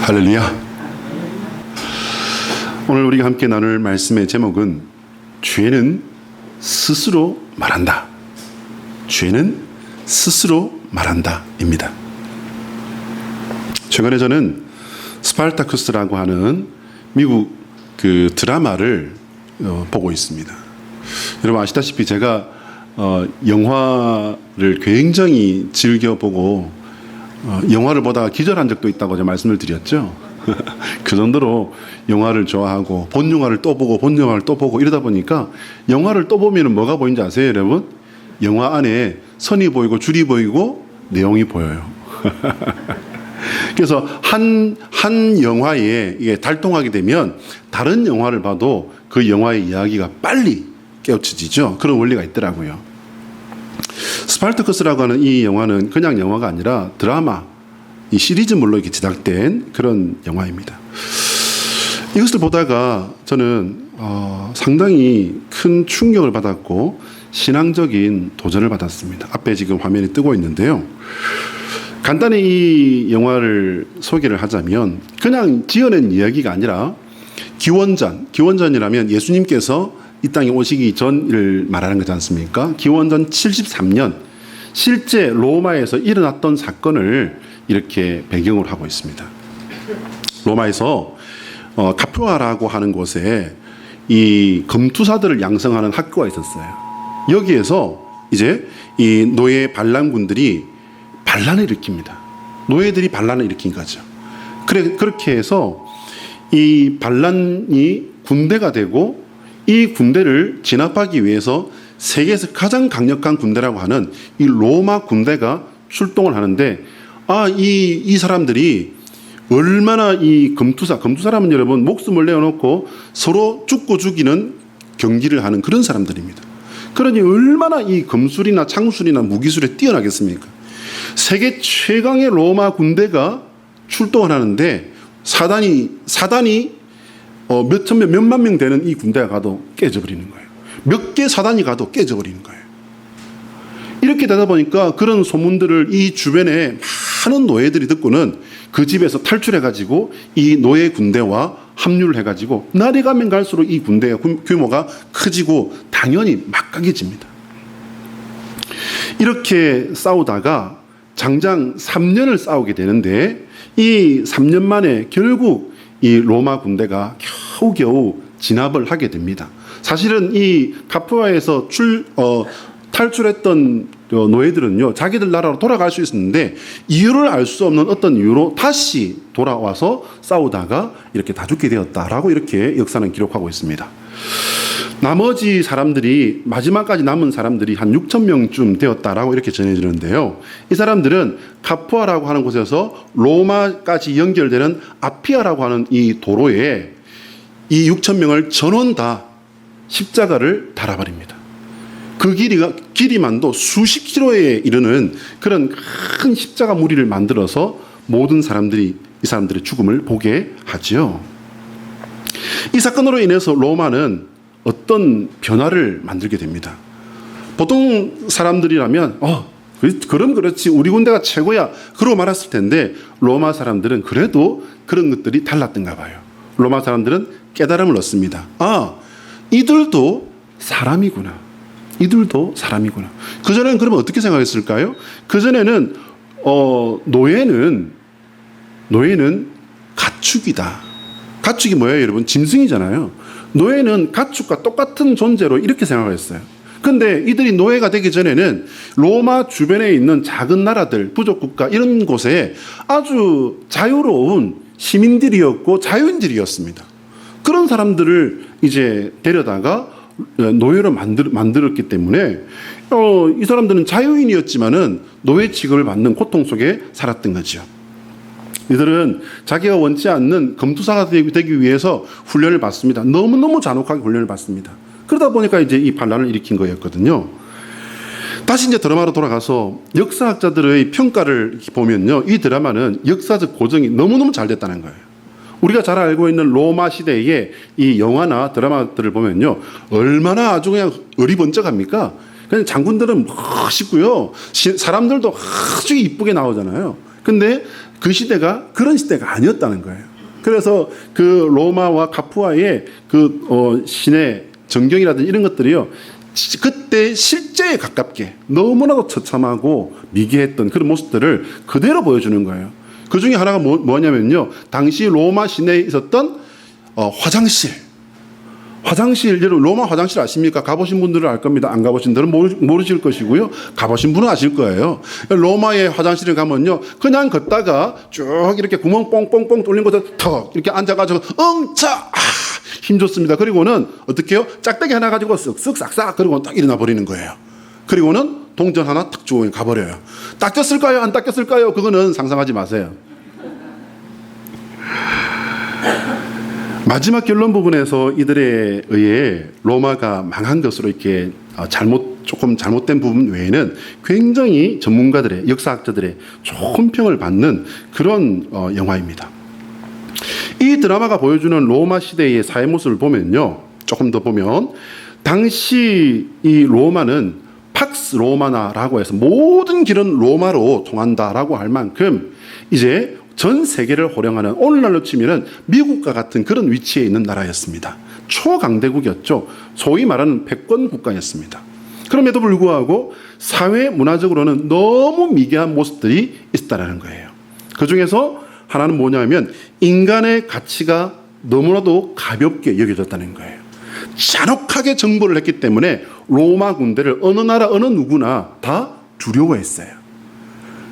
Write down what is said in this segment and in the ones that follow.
할렐루야. 오늘 우리가 함께 나눌 말씀의 제목은 죄는 스스로 말한다. 죄는 스스로 말한다 입니다. 최근에 저는 스파르타쿠스라고 하는 미국 그 드라마를 보고 있습니다. 여러분 아시다시피 제가 영화를 굉장히 즐겨보고 영화를 보다가 기절한 적도 있다고 제가 말씀을 드렸죠. 그 정도로 영화를 좋아하고 본 영화를 또 보고 본 영화를 또 보고 이러다 보니까 영화를 또 보면 뭐가 보이는지 아세요, 여러분? 영화 안에 선이 보이고 줄이 보이고 내용이 보여요. 그래서 한 영화에 이게 달동하게 되면 다른 영화를 봐도 그 영화의 이야기가 빨리 깨우쳐지죠. 그런 원리가 있더라고요. 스파르타쿠스라고 하는 이 영화는 그냥 영화가 아니라 드라마, 이 시리즈물로 이렇게 제작된 그런 영화입니다. 이것을 보다가 저는 상당히 큰 충격을 받았고 신앙적인 도전을 받았습니다. 앞에 지금 화면이 뜨고 있는데요. 간단히 이 영화를 소개를 하자면 그냥 지어낸 이야기가 아니라 기원전이라면 예수님께서 이 땅에 오시기 전을 말하는 거지 않습니까? 기원전 73년 실제 로마에서 일어났던 사건을 이렇게 배경으로 하고 있습니다. 로마에서 카푸아라고 하는 곳에 이 검투사들을 양성하는 학교가 있었어요. 여기에서 이제 이 노예 반란군들이 반란을 일으킵니다. 노예들이 반란을 일으킨 거죠. 그렇게 해서 이 반란이 군대가 되고 이 군대를 진압하기 위해서 세계에서 가장 강력한 군대라고 하는 이 로마 군대가 출동을 하는데 이 사람들이 얼마나 이 검투사라면 여러분 목숨을 내어놓고 서로 죽고 죽이는 경기를 하는 그런 사람들입니다. 그러니 얼마나 이 검술이나 창술이나 무기술에 뛰어나겠습니까? 세계 최강의 로마 군대가 출동을 하는데 사단이 몇만 명 되는 이 군대가 가도 깨져버리는 거예요. 몇 개 사단이 가도 깨져버리는 거예요. 이렇게 되다 보니까 그런 소문들을 이 주변에 많은 노예들이 듣고는 그 집에서 탈출해가지고 이 노예 군대와 합류를 해가지고 날이 가면 갈수록 이 군대의 규모가 커지고 당연히 막강해집니다. 이렇게 싸우다가 장장 3년을 싸우게 되는데 이 3년 만에 결국 이 로마 군대가 겨우겨우 진압을 하게 됩니다. 사실은 이 카푸아에서 탈출했던 노예들은요, 자기들 나라로 돌아갈 수 있었는데 이유를 알 수 없는 어떤 이유로 다시 돌아와서 싸우다가 이렇게 다 죽게 되었다라고 이렇게 역사는 기록하고 있습니다. 나머지 사람들이 마지막까지 남은 사람들이 한 6천 명쯤 되었다라고 이렇게 전해지는데요. 이 사람들은 카푸아라고 하는 곳에서 로마까지 연결되는 아피아라고 하는 이 도로에 이 6천 명을 전원 다 십자가를 달아버립니다. 그 길이만도 수십 킬로에 이르는 그런 큰 십자가 무리를 만들어서 모든 사람들이 이 사람들의 죽음을 보게 하지요. 이 사건으로 인해서 로마는 어떤 변화를 만들게 됩니다. 보통 사람들이라면 그럼 그렇지 우리 군대가 최고야 그러고 말았을 텐데 로마 사람들은 그래도 그런 것들이 달랐던가 봐요. 로마 사람들은 깨달음을 얻습니다. 이들도 사람이구나. 그전에는 그러면 어떻게 생각했을까요? 그전에는 노예는 가축이다. 가축이 뭐예요, 여러분? 짐승이잖아요. 노예는 가축과 똑같은 존재로 이렇게 생각했어요. 근데 이들이 노예가 되기 전에는 로마 주변에 있는 작은 나라들, 부족국가 이런 곳에 아주 자유로운 시민들이었고 자유인들이었습니다. 그런 사람들을 이제 데려다가 노예로 만들었기 때문에 이 사람들은 자유인이었지만은 노예 취급을 받는 고통 속에 살았던 거죠. 이들은 자기가 원치 않는 검투사가 되기 위해서 훈련을 받습니다. 너무너무 잔혹하게 훈련을 받습니다. 그러다 보니까 이제 이 반란을 일으킨 거였거든요. 다시 이제 드라마로 돌아가서 역사학자들의 평가를 보면요, 이 드라마는 역사적 고증이 너무너무 잘 됐다는 거예요. 우리가 잘 알고 있는 로마 시대의 이 영화나 드라마들을 보면요, 얼마나 아주 그냥 어리번쩍합니까? 그냥 장군들은 멋있고요, 사람들도 아주 이쁘게 나오잖아요. 근데 그 시대가 그런 시대가 아니었다는 거예요. 그래서 그 로마와 카푸아의 그 시내 전경이라든지 이런 것들이요, 그때 실제에 가깝게 너무나도 처참하고 미개했던 그런 모습들을 그대로 보여주는 거예요. 그 중에 하나가 뭐냐면요, 당시 로마 시내에 있었던 화장실, 여러분 로마 화장실 아십니까? 가보신 분들은 알 겁니다. 안 가보신 분들은 모르실 것이고요. 가보신 분은 아실 거예요. 로마의 화장실에 가면요, 그냥 걷다가 쭉 이렇게 구멍 뽕뽕뽕 뚫린 곳에 턱 이렇게 앉아가지고 응차 힘 좋습니다. 그리고는 어떻게 해요? 짝대기 하나 가지고 쓱쓱 싹싹 그리고 딱 일어나 버리는 거예요. 그리고는 동전 하나 탁 주고 가버려요. 닦였을까요? 안 닦였을까요? 그거는 상상하지 마세요. 마지막 결론 부분에서 이들에 의해 로마가 망한 것으로 이렇게 조금 잘못된 부분 외에는 굉장히 전문가들의, 역사학자들의 좋은 평을 받는 그런 영화입니다. 이 드라마가 보여주는 로마 시대의 사회 모습을 보면요, 조금 더 보면 당시 이 로마는 팍스 로마나라고 해서 모든 길은 로마로 통한다라고 할 만큼 이제 전 세계를 호령하는, 오늘날로 치면은 미국과 같은 그런 위치에 있는 나라였습니다. 초강대국이었죠. 소위 말하는 패권 국가였습니다. 그럼에도 불구하고 사회 문화적으로는 너무 미개한 모습들이 있다라는 거예요. 그 중에서 하나는 뭐냐면 인간의 가치가 너무나도 가볍게 여겨졌다는 거예요. 잔혹하게 정벌을 했기 때문에 로마 군대를 어느 나라 어느 누구나 다 두려워했어요.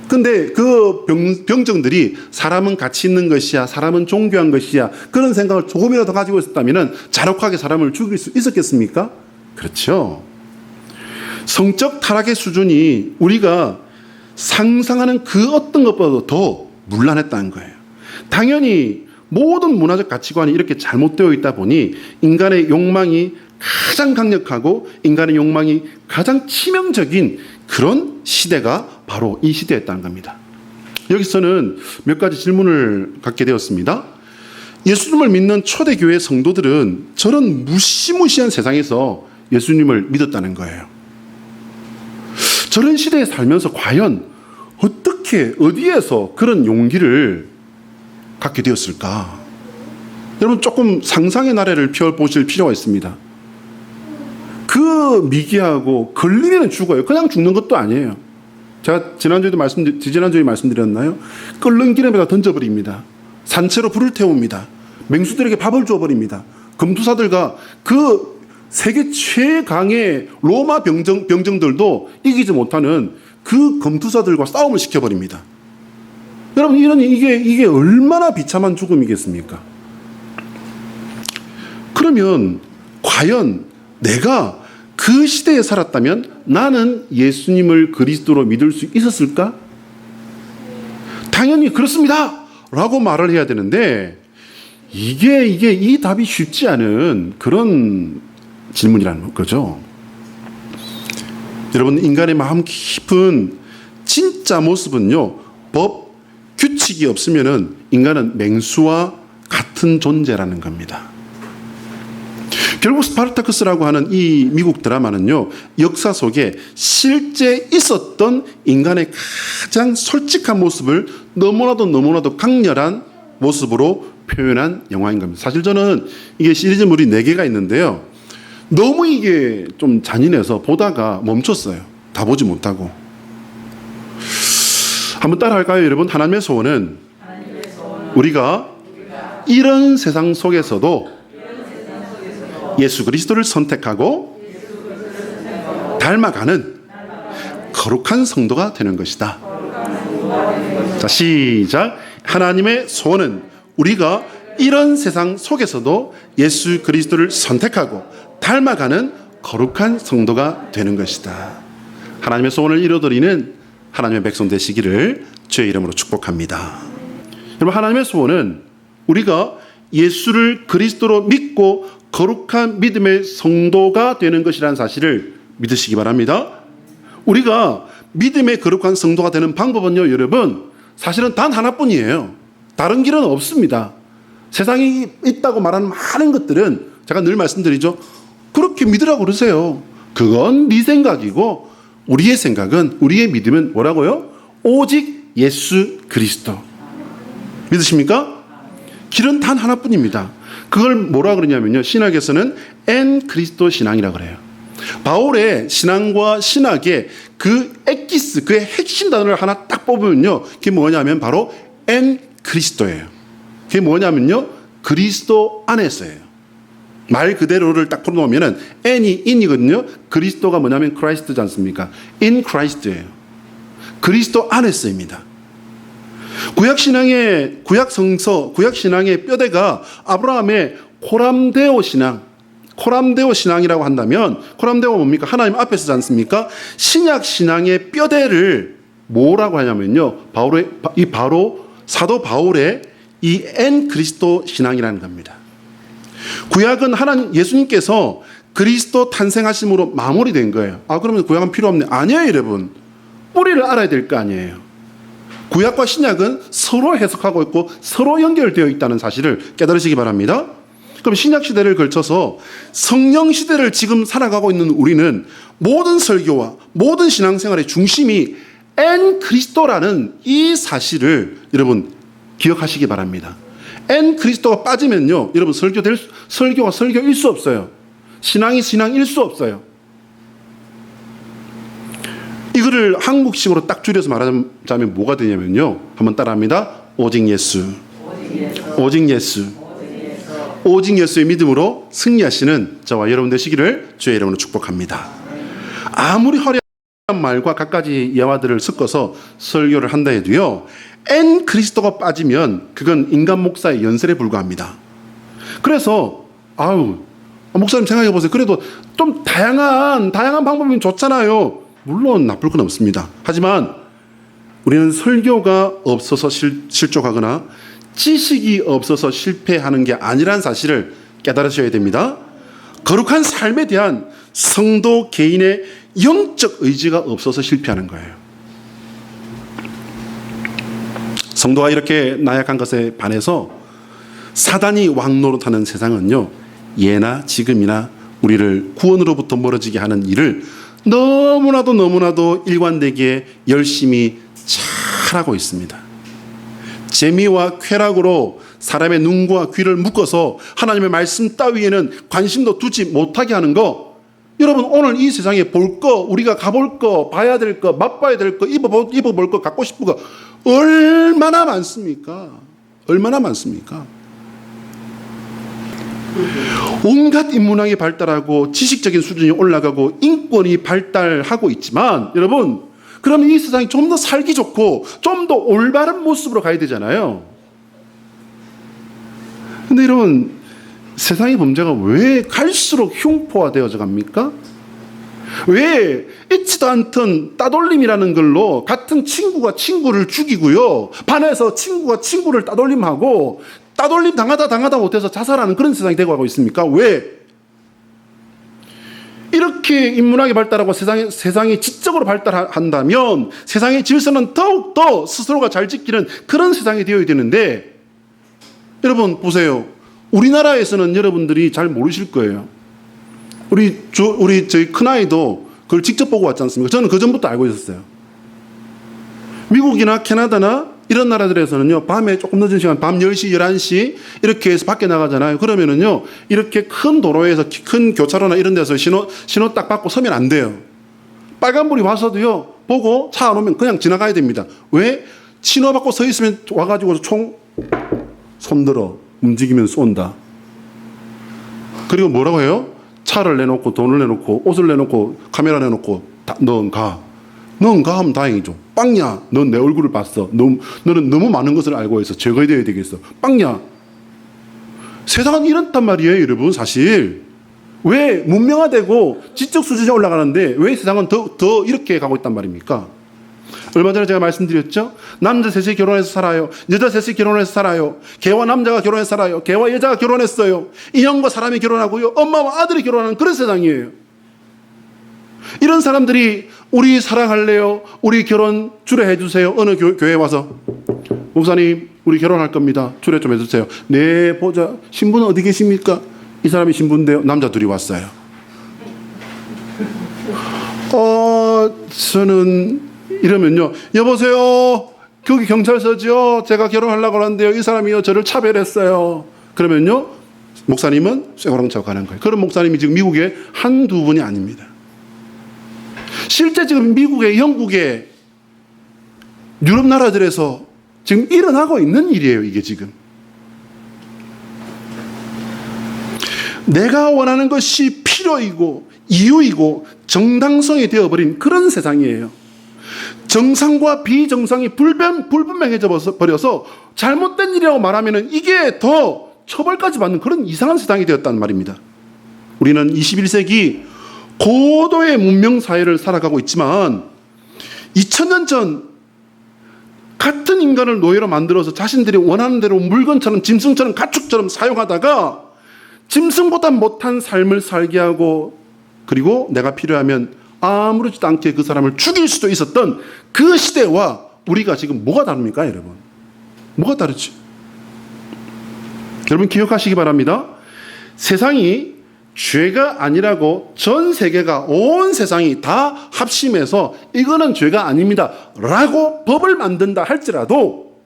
근데 그 병정들이 사람은 가치 있는 것이야, 사람은 존귀한 것이야, 그런 생각을 조금이라도 가지고 있었다면 잔혹하게 사람을 죽일 수 있었겠습니까? 그렇죠. 성적 타락의 수준이 우리가 상상하는 그 어떤 것보다도 더 문란했다는 거예요. 당연히 모든 문화적 가치관이 이렇게 잘못되어 있다 보니 인간의 욕망이 가장 강력하고 인간의 욕망이 가장 치명적인 그런 시대가 바로 이 시대였다는 겁니다. 여기서는 몇 가지 질문을 갖게 되었습니다. 예수님을 믿는 초대교회 성도들은 저런 무시무시한 세상에서 예수님을 믿었다는 거예요. 저런 시대에 살면서 과연 어떻게, 어디에서 그런 용기를 갖게 되었을까? 여러분 조금 상상의 나래를 펴보실 필요가 있습니다. 그 미개하고 걸리면 죽어요. 그냥 죽는 것도 아니에요. 제가 지난주에 말씀드렸나요? 끓는 기름에다 던져버립니다. 산채로 불을 태웁니다. 맹수들에게 밥을 줘버립니다. 검투사들과 그 세계 최강의 로마 병정들도 이기지 못하는 그 검투사들과 싸움을 시켜버립니다. 여러분, 이게 얼마나 비참한 죽음이겠습니까? 그러면 과연 내가 그 시대에 살았다면 나는 예수님을 그리스도로 믿을 수 있었을까? 당연히 그렇습니다! 라고 말을 해야 되는데, 이 답이 쉽지 않은 그런 질문이라는 거죠. 여러분, 인간의 마음 깊은 진짜 모습은요, 법, 규칙이 없으면은 인간은 맹수와 같은 존재라는 겁니다. 결국 스파르타쿠스라고 하는 이 미국 드라마는요, 역사 속에 실제 있었던 인간의 가장 솔직한 모습을 너무나도 강렬한 모습으로 표현한 영화인 겁니다. 사실 저는 이게 시리즈물이 4개가 있는데요, 너무 이게 좀 잔인해서 보다가 멈췄어요. 다 보지 못하고. 한번 따라 할까요, 여러분? 하나님의 소원은 우리가 이런 세상 속에서도 예수 그리스도를 선택하고 닮아가는 거룩한 성도가 되는 것이다. 자, 시작. 하나님의 소원은 우리가 이런 세상 속에서도 예수 그리스도를 선택하고 닮아가는 거룩한 성도가 되는 것이다. 하나님의 소원을 이루어드리는 하나님의 백성 되시기를 주의 이름으로 축복합니다. 여러분, 하나님의 소원은 우리가 예수를 그리스도로 믿고 거룩한 믿음의 성도가 되는 것이라는 사실을 믿으시기 바랍니다. 우리가 믿음의 거룩한 성도가 되는 방법은요, 여러분, 사실은 단 하나뿐이에요. 다른 길은 없습니다. 세상에 있다고 말하는 많은 것들은 제가 늘 말씀드리죠. 그렇게 믿으라고 그러세요. 그건 네 생각이고 우리의 생각은, 우리의 믿음은 뭐라고요? 오직 예수 그리스도. 믿으십니까? 길은 단 하나뿐입니다. 그걸 뭐라 그러냐면요, 신학에서는 엔 그리스도 신앙이라 그래요. 바울의 신앙과 신학의 그 엑기스, 그의 핵심 단어를 하나 딱 뽑으면요, 그게 뭐냐면 바로 엔 그리스도예요. 그게 뭐냐면요, 그리스도 안에서예요. 말 그대로를 딱 풀어놓으면은 n이 in이거든요. 그리스도가 뭐냐면 크라이스트지 않습니까? in Christ예요. 그리스도 안에서입니다. 구약 성서, 구약 신앙의 뼈대가 아브라함의 코람데오 신앙이라고 한다면, 코람데오가 뭡니까? 하나님 앞에 서지 않습니까? 신약 신앙의 뼈대를 뭐라고 하냐면요, 바로 사도 바울의 이 엔 그리스도 신앙이라는 겁니다. 구약은 하나님, 예수님께서 그리스도 탄생하심으로 마무리된 거예요. 그러면 구약은 필요 없네. 아니에요, 여러분. 뿌리를 알아야 될 거 아니에요. 구약과 신약은 서로 해석하고 있고 서로 연결되어 있다는 사실을 깨달으시기 바랍니다. 그럼 신약 시대를 걸쳐서 성령 시대를 지금 살아가고 있는 우리는 모든 설교와 모든 신앙생활의 중심이 엔 그리스도라는 이 사실을 여러분 기억하시기 바랍니다. 엔 그리스도가 빠지면요, 여러분 설교가 설교일 수 없어요. 신앙이 신앙일 수 없어요. 이거를 한국식으로 딱 줄여서 말하자면 뭐가 되냐면요, 한번 따라합니다. 오직 예수. 오직 예수. 오직 예수의 믿음으로 승리하시는 저와 여러분 되시기를 주의 이름으로 축복합니다. 아무리 화려한 말과 갖가지 예화들을 섞어서 설교를 한다 해도요, 엔 그리스도가 빠지면 그건 인간 목사의 연설에 불과합니다. 그래서 목사님 생각해 보세요. 그래도 좀 다양한 방법이면 좋잖아요. 물론 나쁠 건 없습니다. 하지만 우리는 설교가 없어서 실족하거나 지식이 없어서 실패하는 게 아니라는 사실을 깨달으셔야 됩니다. 거룩한 삶에 대한 성도 개인의 영적 의지가 없어서 실패하는 거예요. 성도가 이렇게 나약한 것에 반해서 사단이 왕노릇하는 세상은요, 예나 지금이나 우리를 구원으로부터 멀어지게 하는 일을 너무나도 일관되게 열심히 잘하고 있습니다. 재미와 쾌락으로 사람의 눈과 귀를 묶어서 하나님의 말씀 따위에는 관심도 두지 못하게 하는 거, 여러분 오늘 이 세상에 볼 거, 우리가 가볼 거, 봐야 될 거, 맛봐야 될 거, 입어볼 거, 갖고 싶은 거 얼마나 많습니까? 얼마나 많습니까? 온갖 인문학이 발달하고 지식적인 수준이 올라가고 인권이 발달하고 있지만, 여러분 그러면 이 세상이 좀 더 살기 좋고 좀 더 올바른 모습으로 가야 되잖아요. 근데 여러분, 세상의 범죄가 왜 갈수록 흉포화되어져 갑니까? 왜 있지도 않던 따돌림이라는 걸로 같은 친구가 친구를 죽이고요, 반에서 친구가 친구를 따돌림하고 따돌림 당하다 못해서 자살하는 그런 세상이 되고 가고 있습니까? 왜? 이렇게 인문학이 발달하고 세상이 지적으로 발달한다면 세상의 질서는 더욱더 스스로가 잘 지키는 그런 세상이 되어야 되는데, 여러분 보세요. 우리나라에서는 여러분들이 잘 모르실 거예요. 저희 큰아이도 그걸 직접 보고 왔지 않습니까? 저는 그 전부터 알고 있었어요. 미국이나 캐나다나 이런 나라들에서는요, 밤에 조금 늦은 시간, 밤 10시, 11시 이렇게 해서 밖에 나가잖아요. 그러면은요, 이렇게 큰 도로에서, 큰 교차로나 이런 데서 신호 딱 받고 서면 안 돼요. 빨간불이 와서도요, 보고 차 안 오면 그냥 지나가야 됩니다. 왜? 신호 받고 서 있으면 와가지고 총 손들어 움직이면 쏜다. 그리고 뭐라고 해요? 차를 내놓고 돈을 내놓고 옷을 내놓고 카메라 내놓고 넌 가 하면 다행이죠. 빵야, 넌 내 얼굴을 봤어. 너는 너무 많은 것을 알고 있어. 제거해야 되겠어. 빵야. 세상은 이렇단 말이에요, 여러분. 사실 왜 문명화되고 지적 수준이 올라가는데 왜 세상은 더 이렇게 가고 있단 말입니까? 얼마 전에 제가 말씀드렸죠. 남자 셋이 결혼해서 살아요. 여자 셋이 결혼해서 살아요. 개와 남자가 결혼해서 살아요. 개와 여자가 결혼했어요. 인형과 사람이 결혼하고요, 엄마와 아들이 결혼하는 그런 세상이에요. 이런 사람들이 우리 사랑할래요? 우리 결혼 주례해 주세요. 어느 교회에 와서 목사님 우리 결혼할 겁니다. 주례 좀 해주세요. 네, 보자. 신부는 어디 계십니까? 이 사람이 신부인데요. 남자 둘이 왔어요. 저는 이러면요, 여보세요, 거기 경찰서죠. 제가 결혼하려고 하는데요. 이 사람이요. 저를 차별했어요. 그러면요. 목사님은 쇠고랑 차고 가는 거예요. 그런 목사님이 지금 미국에 한두 분이 아닙니다. 실제 지금 미국에, 영국에, 유럽 나라들에서 지금 일어나고 있는 일이에요. 이게 지금. 내가 원하는 것이 필요이고 이유이고 정당성이 되어버린 그런 세상이에요. 정상과 비정상이 불분명해져 버려서 잘못된 일이라고 말하면 이게 더 처벌까지 받는 그런 이상한 세상이 되었다는 말입니다. 우리는 21세기 고도의 문명 사회를 살아가고 있지만 2000년 전 같은 인간을 노예로 만들어서 자신들이 원하는 대로 물건처럼 짐승처럼 가축처럼 사용하다가 짐승보다 못한 삶을 살게 하고 그리고 내가 필요하면 아무렇지도 않게 그 사람을 죽일 수도 있었던 그 시대와 우리가 지금 뭐가 다릅니까, 여러분? 뭐가 다르지? 여러분 기억하시기 바랍니다. 세상이 죄가 아니라고 전 세계가 온 세상이 다 합심해서 이거는 죄가 아닙니다 라고 법을 만든다 할지라도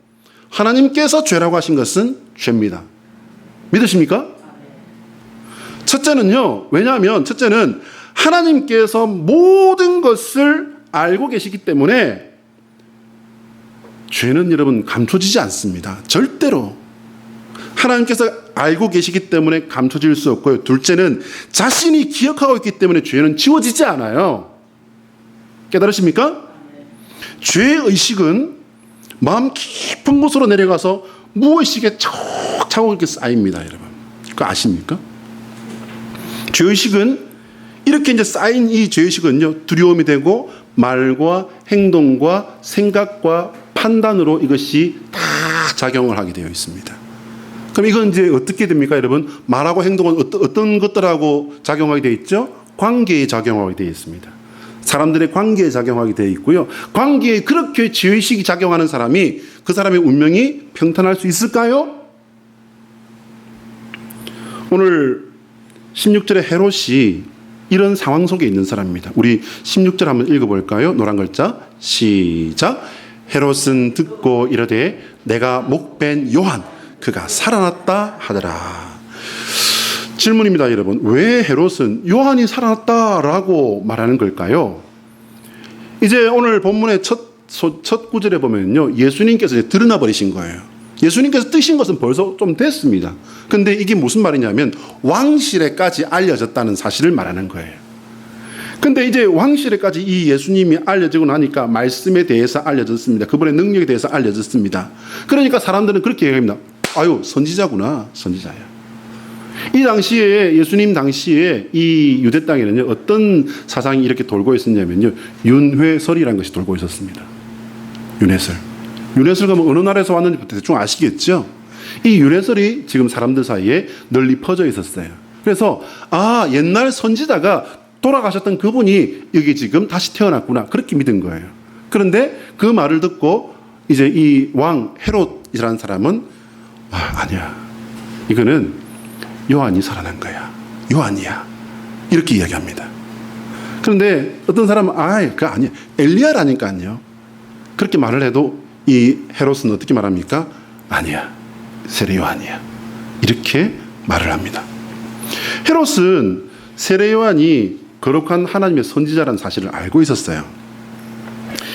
하나님께서 죄라고 하신 것은 죄입니다. 믿으십니까? 첫째는요. 왜냐하면 첫째는 하나님께서 모든 것을 알고 계시기 때문에 죄는 여러분 감춰지지 않습니다. 절대로. 하나님께서 알고 계시기 때문에 감춰질 수 없고요. 둘째는 자신이 기억하고 있기 때문에 죄는 지워지지 않아요. 깨달으십니까? 죄의식은 마음 깊은 곳으로 내려가서 무의식에 차곡차곡 이렇게 쌓입니다. 여러분. 그거 아십니까? 죄의식은 이렇게 이제 쌓인 이 죄의식은요, 두려움이 되고 말과 행동과 생각과 판단으로 이것이 다 작용을 하게 되어 있습니다. 그럼 이건 이제 어떻게 됩니까, 여러분? 말하고 행동은 어떤 것들하고 작용하게 되어 있죠? 관계에 작용하게 되어 있습니다. 사람들의 관계에 작용하게 되어 있고요. 관계에 그렇게 죄의식이 작용하는 사람이 그 사람의 운명이 평탄할 수 있을까요? 오늘 16절에 헤롯이 이런 상황 속에 있는 사람입니다. 우리 16절 한번 읽어볼까요? 노란 글자 시작. 헤롯은 듣고 이르되 내가 목벤 요한 그가 살아났다 하더라. 질문입니다, 여러분. 왜 헤롯은 요한이 살아났다라고 말하는 걸까요? 이제 오늘 본문의 첫 구절에 보면요, 예수님께서 이제 드러나 버리신 거예요. 예수님께서 뜨신 것은 벌써 좀 됐습니다. 근데 이게 무슨 말이냐면 왕실에까지 알려졌다는 사실을 말하는 거예요. 근데 이제 왕실에까지 이 예수님이 알려지고 나니까 말씀에 대해서 알려졌습니다. 그분의 능력에 대해서 알려졌습니다. 그러니까 사람들은 그렇게 얘기합니다. 아유, 선지자구나, 선지자야. 이 당시에, 예수님 당시에 이 유대 땅에는요, 어떤 사상이 이렇게 돌고 있었냐면요, 윤회설이라는 것이 돌고 있었습니다. 윤회설. 윤회설 그러면 어느 나라에서 왔는지 대충 아시겠죠? 이 윤회설이 지금 사람들 사이에 널리 퍼져 있었어요. 그래서, 아, 옛날 선지자가 돌아가셨던 그분이 여기 지금 다시 태어났구나. 그렇게 믿은 거예요. 그런데 그 말을 듣고 이제 이 왕 헤롯이라는 사람은, 아니야. 이거는 요한이 살아난 거야. 요한이야. 이렇게 이야기합니다. 그런데 어떤 사람은, 그거 아니야. 엘리야라니까요. 그렇게 말을 해도 이 헤롯은 어떻게 말합니까? 아니야. 세례 요한이야. 이렇게 말을 합니다. 헤롯은 세례 요한이 거룩한 하나님의 선지자라는 사실을 알고 있었어요.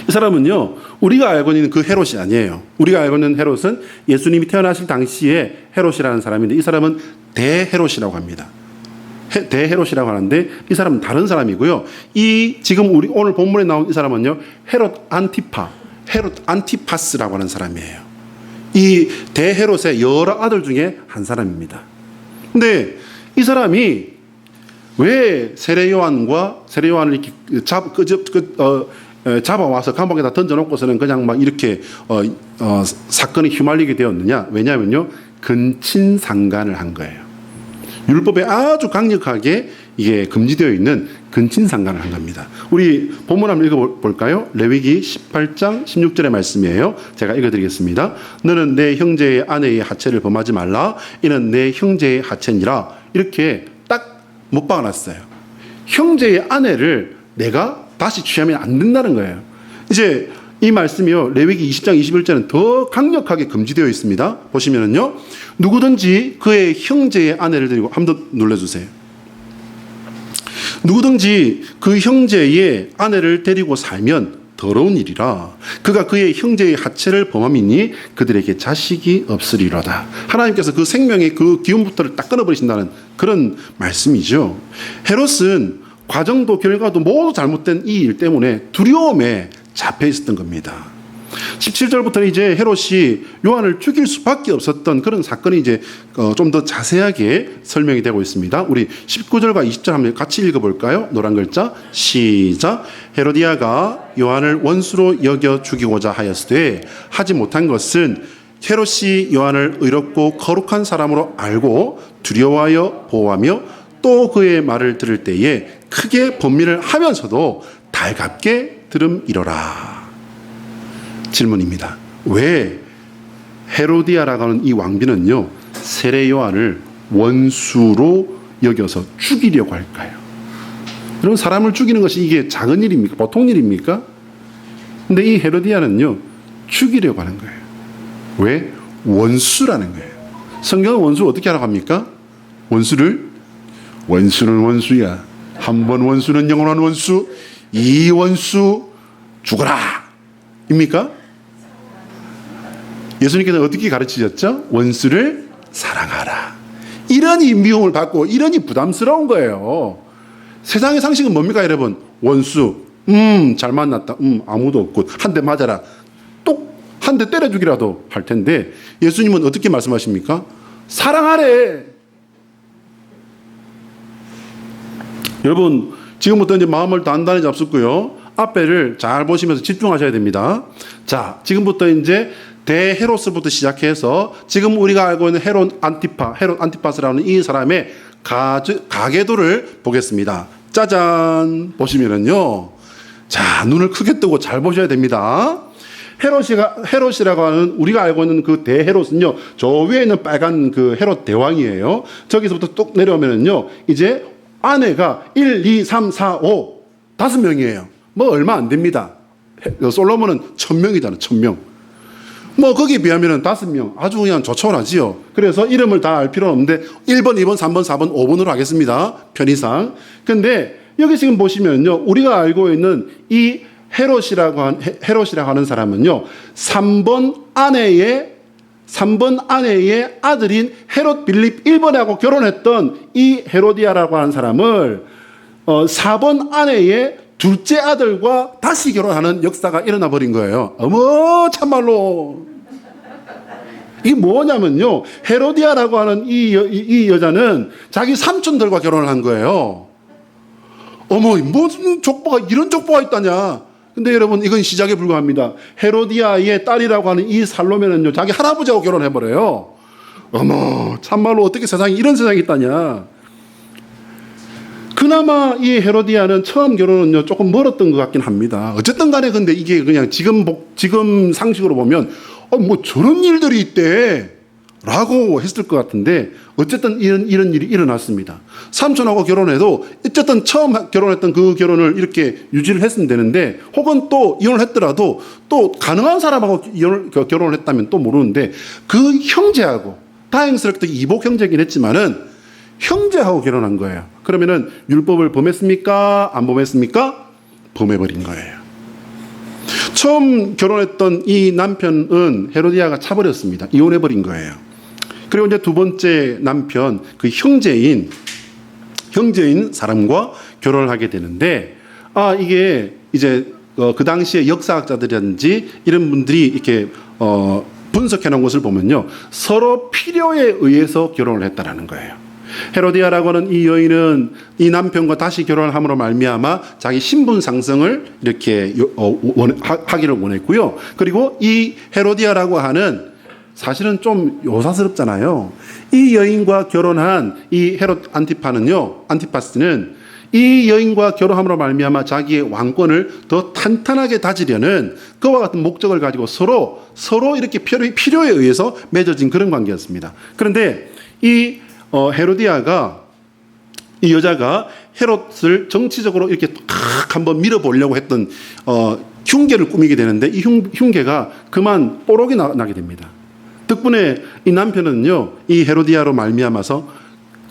이 사람은요, 우리가 알고 있는 그 헤롯이 아니에요. 우리가 알고 있는 헤롯은 예수님이 태어나실 당시에 헤롯이라는 사람인데 이 사람은 대헤롯이라고 합니다. 대헤롯이라고 하는데 이 사람은 다른 사람이고요. 이 지금 우리 오늘 본문에 나온 이 사람은요, 헤롯 안티파스라고 하는 사람이에요. 이 대헤롯의 여러 아들 중에 한 사람입니다. 근데 이 사람이 왜 세례 요한을 이렇게 잡아와서 감옥에다 던져놓고서는 그냥 막 이렇게 사건이 휘말리게 되었느냐? 왜냐하면요, 근친상간을 한 거예요. 율법에 아주 강력하게 이게 금지되어 있는 근친상간을 한 겁니다. 우리 본문 한번 읽어볼까요? 레위기 18장 16절의 말씀이에요. 제가 읽어드리겠습니다. 너는 내 형제의 아내의 하체를 범하지 말라. 이는 내 형제의 하체니라. 이렇게 딱 못 박아놨어요. 형제의 아내를 내가 다시 취하면 안 된다는 거예요. 이제 이 말씀이요, 레위기 20장 21절은 더 강력하게 금지되어 있습니다. 보시면은요, 누구든지 그의 형제의 아내를 데리고, 한번 눌러주세요. 누구든지 그 형제의 아내를 데리고 살면 더러운 일이라. 그가 그의 형제의 하체를 범함이니 그들에게 자식이 없으리로다. 하나님께서 그 생명의 그 기운부터를 딱 끊어버리신다는 그런 말씀이죠. 헤롯은 과정도 결과도 모두 잘못된 이 일 때문에 두려움에 잡혀 있었던 겁니다. 17절부터는 이제 헤롯이 요한을 죽일 수밖에 없었던 그런 사건이 이제 좀 더 자세하게 설명이 되고 있습니다. 우리 19절과 20절 한번 같이 읽어볼까요? 노란 글자 시작. 헤로디아가 요한을 원수로 여겨 죽이고자 하였으되 하지 못한 것은 헤롯이 요한을 의롭고 거룩한 사람으로 알고 두려워하여 보호하며 또 그의 말을 들을 때에 크게 번민을 하면서도 달갑게 들음이로라. 질문입니다. 왜 헤로디아라고 하는 이 왕비는요, 세례 요한을 원수로 여겨서 죽이려고 할까요? 여러분, 사람을 죽이는 것이 이게 작은 일입니까? 보통 일입니까? 근데 이 헤로디아는요, 죽이려고 하는 거예요. 왜? 원수라는 거예요. 성경은 원수를 어떻게 하라고 합니까? 원수는 원수야. 한 번 원수는 영원한 원수, 이 원수 죽어라. 입니까? 예수님께서 어떻게 가르치셨죠? 원수를 사랑하라. 이러니 미움을 받고 이러니 부담스러운 거예요. 세상의 상식은 뭡니까, 여러분? 원수, 잘 만났다, 아무도 없고 한 대 맞아라, 똑 한 대 때려 죽이라도 할 텐데 예수님은 어떻게 말씀하십니까? 사랑하래. 여러분, 지금부터 이제 마음을 단단히 잡수고요, 앞에를 잘 보시면서 집중하셔야 됩니다. 자, 지금부터 이제 대헤롯스부터 시작해서 지금 우리가 알고 있는 헤롯 안티파스라는 이 사람의 가계도를 보겠습니다. 짜잔, 보시면은요, 자, 눈을 크게 뜨고 잘 보셔야 됩니다. 헤롯이라고 하는 우리가 알고 있는 그 대헤롯은요, 저 위에 있는 빨간 그 헤롯 대왕이에요. 저기서부터 뚝 내려오면은요, 이제 아내가 1, 2, 3, 4, 5 5명이에요. 뭐 얼마 안 됩니다. 솔로몬은 1000명이잖아, 1000명. 뭐 거기에 비하면 5명 아주 그냥 조촐하지요. 그래서 이름을 다 알 필요는 없는데 1번, 2번, 3번, 4번, 5번으로 하겠습니다. 편의상. 근데 여기 지금 보시면요, 우리가 알고 있는 이 헤롯이라고 하는 사람은요, 3번 아내의 아들인 헤롯 빌립 1번하고 결혼했던 이 헤로디아라고 하는 사람을 4번 아내의 둘째 아들과 다시 결혼하는 역사가 일어나 버린 거예요. 어머, 참말로. 이게 뭐냐면요, 헤로디아라고 하는 이 여자는 자기 삼촌들과 결혼을 한 거예요. 어머, 무슨 족보가, 이런 족보가 있다냐. 근데 여러분, 이건 시작에 불과합니다. 헤로디아의 딸이라고 하는 이 살로메는요, 자기 할아버지하고 결혼해버려요. 어머, 참말로 어떻게 세상에 이런 세상이 있다냐. 그나마 이 헤로디아는 처음 결혼은요, 조금 멀었던 것 같긴 합니다. 어쨌든 간에 근데 이게 그냥 지금 상식으로 보면, 뭐 저런 일들이 있대. 라고 했을 것 같은데, 어쨌든 이런 일이 일어났습니다. 삼촌하고 결혼해도, 어쨌든 처음 결혼했던 그 결혼을 이렇게 유지를 했으면 되는데, 혹은 또 이혼을 했더라도, 또 가능한 사람하고 결혼을 했다면 또 모르는데, 그 형제하고, 다행스럽게 이복 형제긴 했지만은, 형제하고 결혼한 거예요. 그러면은 율법을 범했습니까? 안 범했습니까? 범해버린 거예요. 처음 결혼했던 이 남편은 헤로디아가 차버렸습니다. 이혼해버린 거예요. 그리고 이제 두 번째 남편, 그 형제인 사람과 결혼을 하게 되는데, 이게 이제 그 당시에 역사학자들이라든지 이런 분들이 이렇게 분석해 놓은 것을 보면요, 서로 필요에 의해서 결혼을 했다라는 거예요. 헤로디아라고 하는 이 여인은 이 남편과 다시 결혼을 함으로 말미암아 자기 신분 상승을 이렇게 하기를 원했고요. 그리고 이 헤로디아라고 하는, 사실은 좀 요사스럽잖아요. 이 여인과 결혼한 이 헤롯 안티파스는 이 여인과 결혼함으로 말미암아 자기의 왕권을 더 탄탄하게 다지려는 그와 같은 목적을 가지고 서로 이렇게 필요에 의해서 맺어진 그런 관계였습니다. 그런데 이 헤로디아가, 이 여자가 헤롯을 정치적으로 이렇게 탁 한번 밀어보려고 했던 흉계를 꾸미게 되는데 이 흉계가 그만 뽀록이 나게 됩니다. 덕분에 이 남편은요, 이 헤로디아로 말미암아서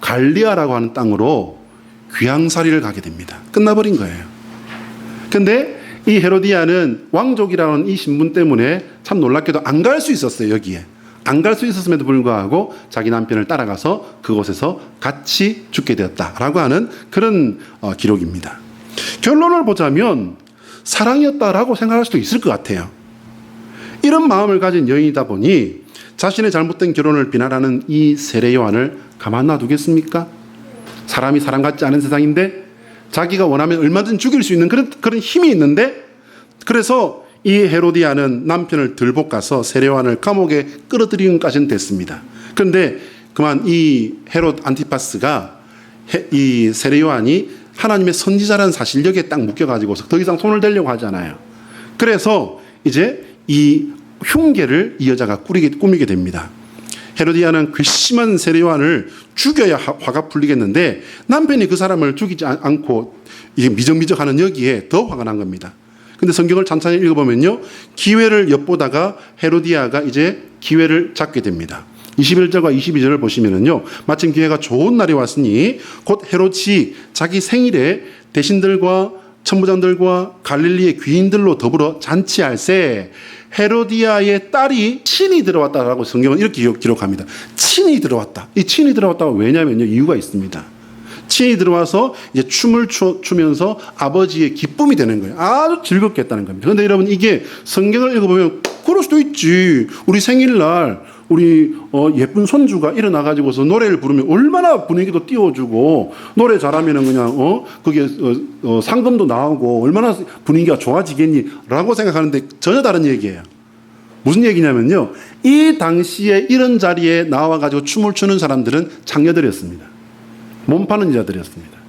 갈리아라고 하는 땅으로 귀양살이를 가게 됩니다. 끝나버린 거예요. 근데 이 헤로디아는 왕족이라는 이 신분 때문에 참 놀랍게도 안 갈 수 있었어요. 여기에 안 갈 수 있었음에도 불구하고 자기 남편을 따라가서 그곳에서 같이 죽게 되었다라고 하는 그런 기록입니다. 결론을 보자면 사랑이었다라고 생각할 수도 있을 것 같아요. 이런 마음을 가진 여인이다 보니 자신의 잘못된 결혼을 비난하는 이 세례 요한을 가만 놔두겠습니까? 사람이 사람 같지 않은 세상인데 자기가 원하면 얼마든 죽일 수 있는 그런 힘이 있는데, 그래서 이 헤로디아는 남편을 들볶아서 세례 요한을 감옥에 끌어들이기까지는 됐습니다. 그런데 그만 이 헤롯 안티파스가 이 세례 요한이 하나님의 선지자라는 사실 여기에 딱 묶여가지고서 더 이상 손을 대려고 하잖아요. 그래서 이제 이 흉계를 이 여자가 꾸미게 됩니다. 헤로디아는 괘씸한 세례 요한을 죽여야 화가 풀리겠는데 남편이 그 사람을 죽이지 않고 이게 미적미적하는 여기에 더 화가 난 겁니다. 근데 성경을 찬찬히 읽어보면요, 기회를 엿보다가 헤로디아가 이제 기회를 잡게 됩니다. 21절과 22절을 보시면은요, 마침 기회가 좋은 날이 왔으니 곧 헤롯이 자기 생일에 대신들과 천부장들과 갈릴리의 귀인들로 더불어 잔치할세 헤로디아의 딸이 친히 들어왔다라고 성경은 이렇게 기록합니다. 친히 들어왔다. 이 친히 들어왔다가 왜냐면요, 이유가 있습니다. 친히 들어와서 이제 춤을 추면서 아버지의 기쁨이 되는 거예요. 아주 즐겁게 했다는 겁니다. 그런데 여러분, 이게 성경을 읽어보면 그럴 수도 있지. 우리 생일날 우리 예쁜 손주가 일어나가지고서 노래를 부르면 얼마나 분위기도 띄워주고, 노래 잘하면은 그냥 그게 상금도 나오고 얼마나 분위기가 좋아지겠니라고 생각하는데 전혀 다른 얘기예요. 무슨 얘기냐면요, 이 당시에 이런 자리에 나와가지고 춤을 추는 사람들은 장녀들이었습니다. 몸 파는 여자들이었습니다.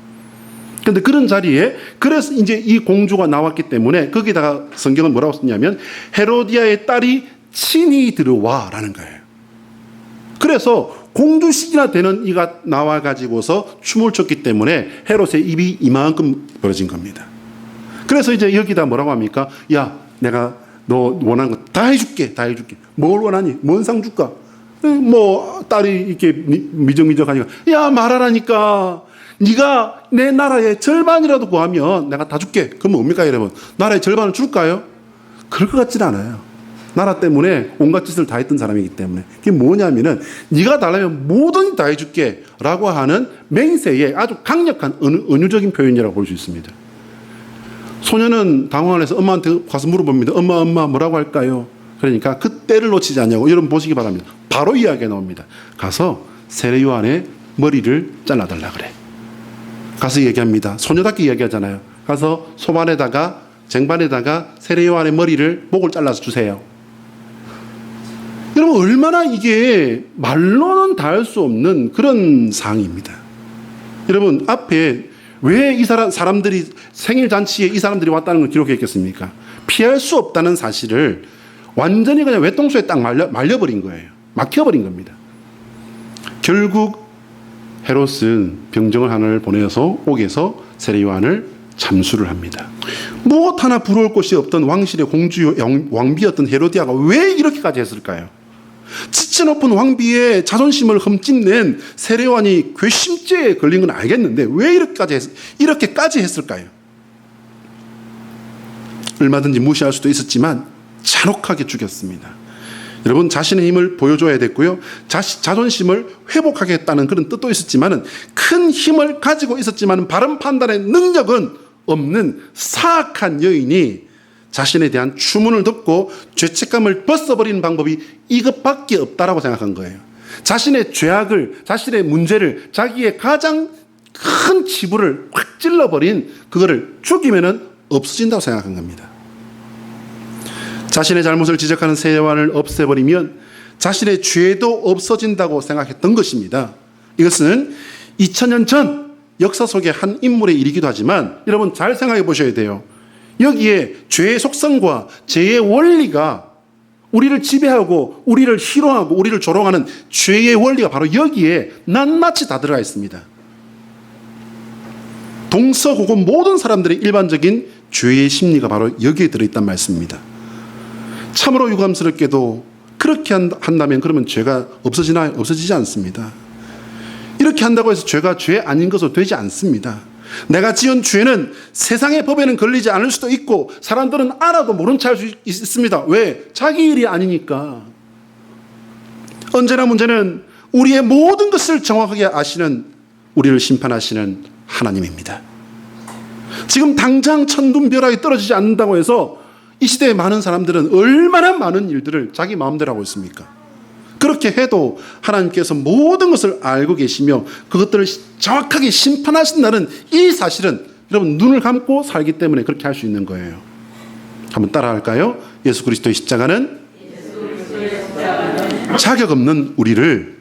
그런데 그런 자리에 그래서 이제 이 공주가 나왔기 때문에 거기다가 성경은 뭐라고 썼냐면 헤로디아의 딸이 친히 들어와라는 거예요. 그래서 공주식이나 되는 이가 나와가지고서 춤을 췄기 때문에 헤롯의 입이 이만큼 벌어진 겁니다. 그래서 이제 여기다 뭐라고 합니까? 야, 내가 너 원하는 거 다 해줄게, 다 해줄게. 뭘 원하니? 뭔 상 줄까? 뭐 딸이 이렇게 미적미적하니까 야, 말하라니까. 네가 내 나라의 절반이라도 구하면 내가 다 줄게. 그럼 뭡니까 여러분? 나라의 절반을 줄까요? 그럴 것 같지는 않아요. 나라 때문에 온갖 짓을 다 했던 사람이기 때문에. 그게 뭐냐면은 네가 달라면 뭐든 다 해줄게 라고 하는 맹세의 아주 강력한 은유적인 표현이라고 볼 수 있습니다. 소녀는 당황을 해서 엄마한테 가서 물어봅니다. 엄마 뭐라고 할까요? 그러니까 그 때를 놓치지 않냐고 여러분 보시기 바랍니다. 바로 이야기가 나옵니다. 가서 세례 요한의 머리를 잘라달라 그래. 가서 얘기합니다. 소녀답게 이야기하잖아요. 가서 소반에다가 쟁반에다가 세례 요한의 머리를 목을 잘라서 주세요. 여러분, 얼마나 이게 말로는 다 할 수 없는 그런 상황입니다. 여러분, 앞에 왜 이 사람들이 생일 잔치에 이 사람들이 왔다는 걸 기록했겠습니까? 피할 수 없다는 사실을 완전히 그냥 외통수에 딱 말려버린 거예요. 막혀버린 겁니다. 결국 헤롯은 병정을 하나를 보내서 옥에서 세례 요한을 잠수를 합니다. 무엇 하나 부러울 곳이 없던 왕실의 공주 왕비였던 헤로디아가 왜 이렇게까지 했을까요? 지체 높은 왕비의 자존심을 흠집낸 세례 요한이 괘씸죄에 걸린 건 알겠는데 왜 이렇게까지 했을까요? 얼마든지 무시할 수도 있었지만 잔혹하게 죽였습니다. 여러분, 자신의 힘을 보여줘야 됐고요. 자존심을 회복하겠다는 그런 뜻도 있었지만은 큰 힘을 가지고 있었지만 바른 판단의 능력은 없는 사악한 여인이 자신에 대한 추문을 듣고 죄책감을 벗어버리는 방법이 이것밖에 없다라고 생각한 거예요. 자신의 죄악을, 자신의 문제를, 자기의 가장 큰 치부를 확 찔러버린 그거를 죽이면은 없어진다고 생각한 겁니다. 자신의 잘못을 지적하는 세례 요한을 없애버리면 자신의 죄도 없어진다고 생각했던 것입니다. 이것은 2000년 전 역사 속의 한 인물의 일이기도 하지만 여러분 잘 생각해 보셔야 돼요. 여기에 죄의 속성과 죄의 원리가 우리를 지배하고 우리를 희롱하고 우리를 조롱하는 죄의 원리가 바로 여기에 낱낱이 다 들어가 있습니다. 동서 혹은 모든 사람들의 일반적인 죄의 심리가 바로 여기에 들어있단 말씀입니다. 참으로 유감스럽게도 그렇게 한다면 그러면 죄가 없어지나요? 없어지지 않습니다. 이렇게 한다고 해서 죄가 죄 아닌 것으로 되지 않습니다. 내가 지은 죄는 세상의 법에는 걸리지 않을 수도 있고 사람들은 알아도 모른 체 할 수 있습니다. 왜? 자기 일이 아니니까. 언제나 문제는 우리의 모든 것을 정확하게 아시는, 우리를 심판하시는 하나님입니다. 지금 당장 천둥벼락이 떨어지지 않는다고 해서 이 시대의 많은 사람들은 얼마나 많은 일들을 자기 마음대로 하고 있습니까? 그렇게 해도 하나님께서 모든 것을 알고 계시며 그것들을 정확하게 심판하신다는 이 사실은 여러분 눈을 감고 살기 때문에 그렇게 할 수 있는 거예요. 한번 따라할까요? 예수 그리스도의 십자가는 자격 없는 우리를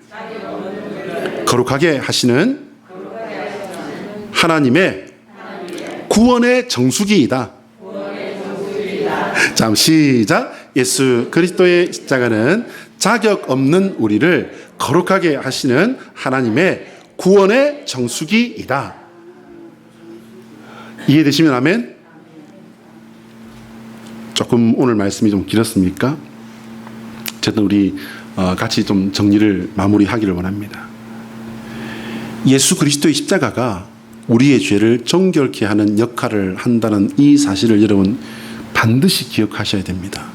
거룩하게 하시는 하나님의 구원의 정수기이다. 자, 시작. 예수 그리스도의 십자가는 자격 없는 우리를 거룩하게 하시는 하나님의 구원의 정수기이다. 이해되시면 아멘? 조금 오늘 말씀이 좀 길었습니까? 어쨌든 우리 같이 좀 정리를 마무리하기를 원합니다. 예수 그리스도의 십자가가 우리의 죄를 정결케 하는 역할을 한다는 이 사실을 여러분 반드시 기억하셔야 됩니다.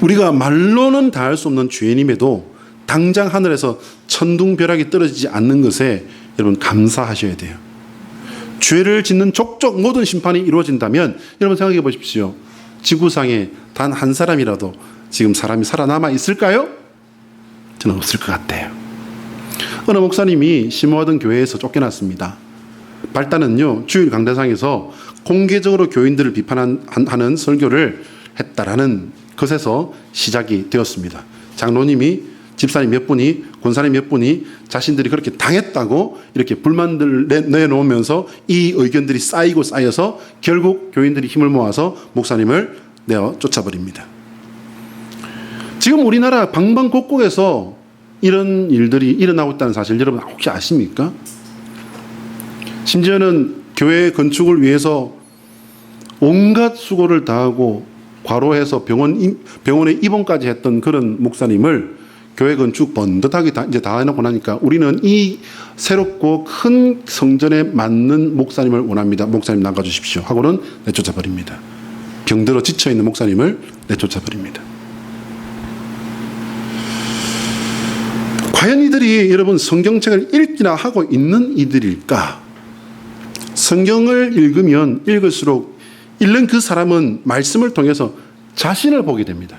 우리가 말로는 다할 수 없는 죄인임에도 당장 하늘에서 천둥벼락이 떨어지지 않는 것에 여러분 감사하셔야 돼요. 죄를 짓는 족족 모든 심판이 이루어진다면 여러분 생각해 보십시오. 지구상에 단 한 사람이라도 지금 사람이 살아남아 있을까요? 저는 없을 것 같아요. 어느 목사님이 심호하던 교회에서 쫓겨났습니다. 발단은요, 주일 강대상에서 공개적으로 교인들을 비판하는 설교를 했다라는 것에서 시작이 되었습니다. 장로님이, 집사님 몇 분이, 권사님 몇 분이 자신들이 그렇게 당했다고 이렇게 불만들을 내놓으면서 이 의견들이 쌓이고 쌓여서 결국 교인들이 힘을 모아서 목사님을 내어 쫓아버립니다. 지금 우리나라 방방곡곡에서 이런 일들이 일어나고 있다는 사실 여러분 혹시 아십니까? 심지어는 교회 건축을 위해서 온갖 수고를 다하고 과로해서 병원에 입원까지 했던 그런 목사님을 교회 건축 번듯하게 이제 다 해놓고 나니까 우리는 이 새롭고 큰 성전에 맞는 목사님을 원합니다. 목사님 나가주십시오 하고는 내쫓아 버립니다. 병들어 지쳐있는 목사님을 내쫓아 버립니다. 과연 이들이 여러분 성경책을 읽기나 하고 있는 이들일까? 성경을 읽으면 읽을수록 읽는 그 사람은 말씀을 통해서 자신을 보게 됩니다.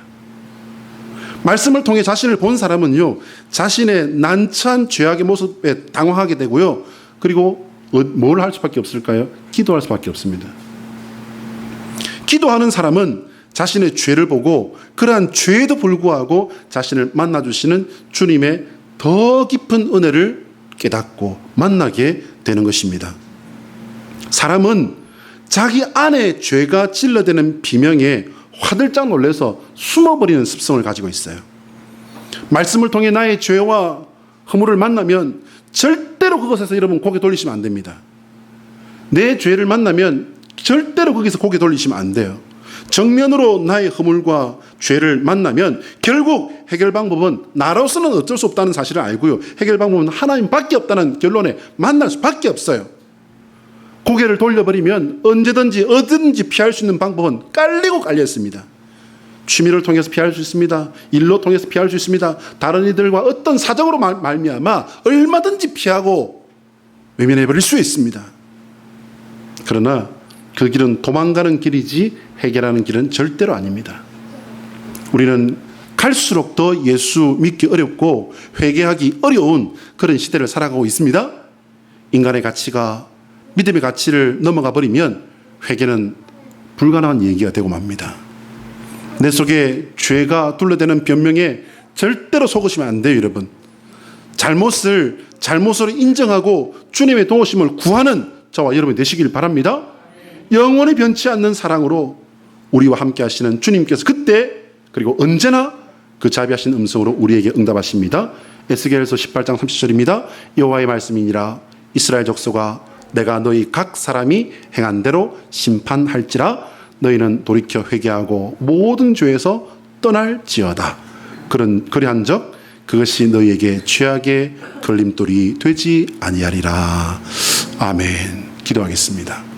말씀을 통해 자신을 본 사람은요, 자신의 난처한 죄악의 모습에 당황하게 되고요. 그리고 뭘 할 수밖에 없을까요? 기도할 수밖에 없습니다. 기도하는 사람은 자신의 죄를 보고 그러한 죄에도 불구하고 자신을 만나주시는 주님의 더 깊은 은혜를 깨닫고 만나게 되는 것입니다. 사람은 자기 안에 죄가 찔러대는 비명에 화들짝 놀라서 숨어버리는 습성을 가지고 있어요. 말씀을 통해 나의 죄와 허물을 만나면 절대로 그것에서 여러분 고개 돌리시면 안 됩니다. 내 죄를 만나면 절대로 거기서 고개 돌리시면 안 돼요. 정면으로 나의 허물과 죄를 만나면 결국 해결 방법은 나로서는 어쩔 수 없다는 사실을 알고요. 해결 방법은 하나님밖에 없다는 결론에 만날 수밖에 없어요. 고개를 돌려버리면 언제든지 어디든지 피할 수 있는 방법은 깔리고 깔려 있습니다. 취미를 통해서 피할 수 있습니다. 일로 통해서 피할 수 있습니다. 다른 이들과 어떤 사정으로 말미암아 얼마든지 피하고 외면해버릴 수 있습니다. 그러나 그 길은 도망가는 길이지 해결하는 길은 절대로 아닙니다. 우리는 갈수록 더 예수 믿기 어렵고 회개하기 어려운 그런 시대를 살아가고 있습니다. 인간의 가치가 믿음의 가치를 넘어가 버리면 회개는 불가능한 얘기가 되고 맙니다. 내 속에 죄가 둘러대는 변명에 절대로 속으시면 안 돼요, 여러분. 잘못으로 인정하고 주님의 도우심을 구하는 저와 여러분이 되시길 바랍니다. 영원히 변치 않는 사랑으로 우리와 함께 하시는 주님께서 그때 그리고 언제나 그 자비하신 음성으로 우리에게 응답하십니다. 에스겔서 18장 30절입니다. 여호와의 말씀이니라. 이스라엘 족속아 내가 너희 각 사람이 행한 대로 심판할지라. 너희는 돌이켜 회개하고 모든 죄에서 떠날지어다. 그리한적 그것이 너희에게 죄악의 걸림돌이 되지 아니하리라. 아멘. 기도하겠습니다.